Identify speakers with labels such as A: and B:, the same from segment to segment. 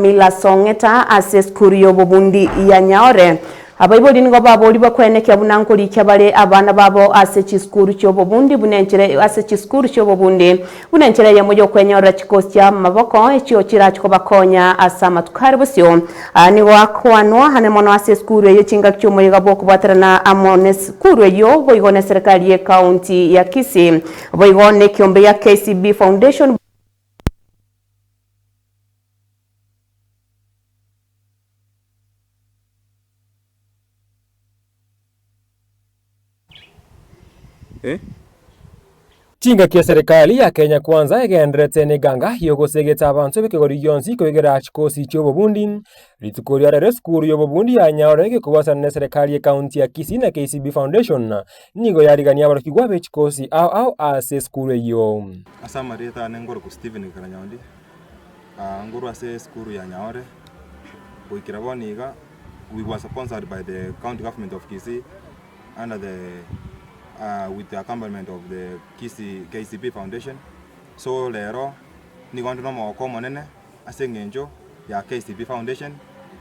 A: Kamila Songeta ase skuru y'obubundi ya Nyaore. Abaibodi ngo baboli bakwenekya bunankoli kyabale abana babo ase chiskuru cy'obubundi bunenchere ase chiskuru cy'obubundi bunenchere yamoyo kwenyora chikosi kya maboko ekyo kirachiko bakonya asama tukari busyo ni wakwanwa hanemono ase skuru yo chinga cy'umuyiga bwo kubaterana amone skuru yo boigone serikali ya county ya Kisii boigone kyombe ya KCB Foundation.
B: Chinga kia serikali ya Kenya Kwanza egenderete n'eganga yogosegeta abantu b'ekigori yonsi kwegera chikosi cy'obubundi ritukoria rero skuru y'obubundi ya Nyaore kubasana na serikali ya county ya Kisii na KCB Foundation nigo yarigania barokigwa be chikosi au ase skuru yo
C: asama reta n'engoro ku Steven Karanyandi ngoro ase skuru ya Nyaore boikiraboniga we were sponsored by the county government of Kisii under the with the accompaniment of the KCB Foundation. So lero ni gwandu no moko monene asengenjo ya KCB Foundation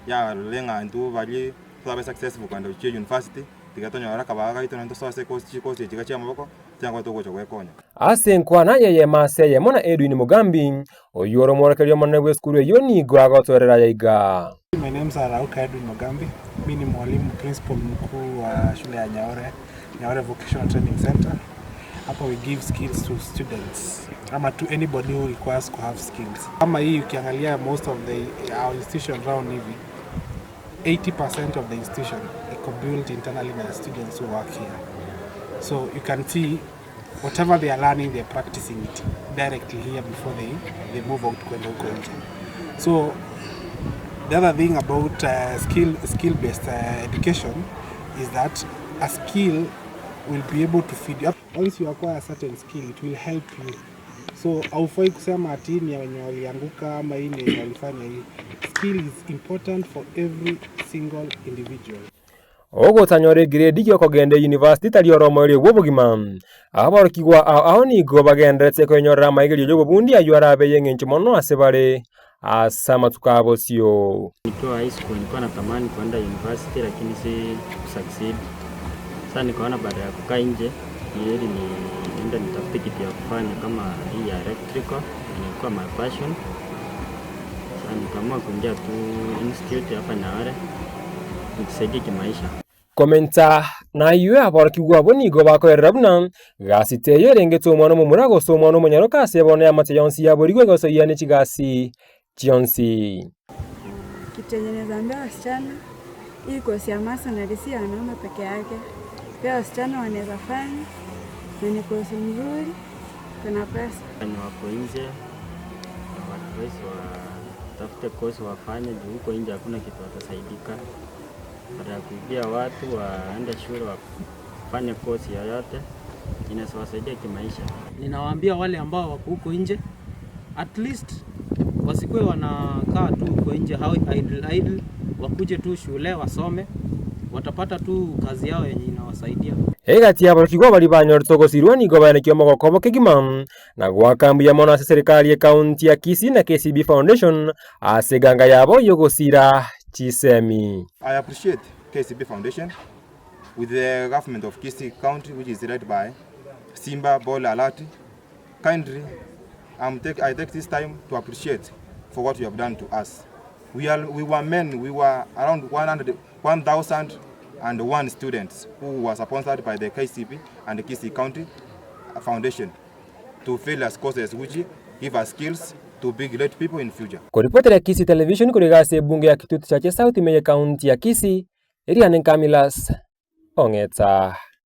C: ya lenga ndu bali twabe successful kwenda ku university tigatonyora kabaga ito ndo sose kosi chigacha maboko cyangwa to gocho kwekonya
B: asenkwana yeye maseye mona Edwin Mugambi oyoro morakelyo mona we skuru yo ni gwagotorera yaiga.
D: My name is Edwin Mugambi. Mimi ni mwalimu principal mkuu wa shule ya Nyaore Vocational Training Center. Hapa we give skills to students ama to anybody who requires to have skills. Kama hii ukiangalia most of our institution around hivi 80% of the institution iko built internally by the students who work here. So you can see whatever they are learning, they are practicing it directly here before they move out kwenda huko nje. So the other thing about skill-based education is that a skill will be able to feed you. Once you acquire a certain skill, it will help you. So haufai kusema ati ni wenye walianguka ama hii ni walifanya hii. Skill is important for every single individual.
B: Ogo tanyore grade yo kogende university tali oromore wobugima abarokigwa aho ni go bagendetse kwenyora maigiri yo bubundi ayurabe yengenchi mono asebare asama tukabosio.
E: Nikiwa high school nilikuwa natamani kwenda university lakini si succeed. Sasa nikaona baada ya kukaa nje ili niende nitafute kitu ya kufanya kama hii ya electrical, ilikuwa my passion. Sasa nikaamua kuingia tu institute hapa Nyaore nisaidie kimaisha.
B: Komenta na yue abarokigwa bonigo bakorera buna gasiteyo rengeto mwana mu murago so mwana munyaroka sebone amate yonsi yaborigwe goso yane chigasi chionsi
F: kitengeneza ndio wasichana hii kosi ya masonary si wanaume peke yake, pia wasichana wanaweza fanya na ni kosi nzuri, kuna pesa.
E: Ni wako nje wa tafute kosi wafanye juu huko nje hakuna kitu watasaidika. Baada ya kuibia watu waende shule wafanye kosi yoyote inawasaidia kimaisha.
G: Ninawaambia wale ambao wako huko nje at least wasikuwe wanakaa tu huko nje idle, wakuje tu shule wasome, watapata tu kazi yao yenye inawasaidia.
B: Egati abarokigwa bali banyortoko sirwa ni gobane kyomo gokobo kegimam na gwakambi ya mona serikali ya county ya Kisii na KCB Foundation aseganga yabo yogosira chisemi.
C: I appreciate KCB Foundation with the government of Kisii County, which is led by Simba Bola Alati. Kindly, I take this time to appreciate for what you have done to us. We were around 1,001 students who were sponsored by the KCB and the Kisii County Foundation to fill as courses which give us skills to be great people in future.
B: Kuripotera Kisii Television kurigase bunge ya kitutu cha South Meya County ya Kisii, Eriane Kamilas Ongeta.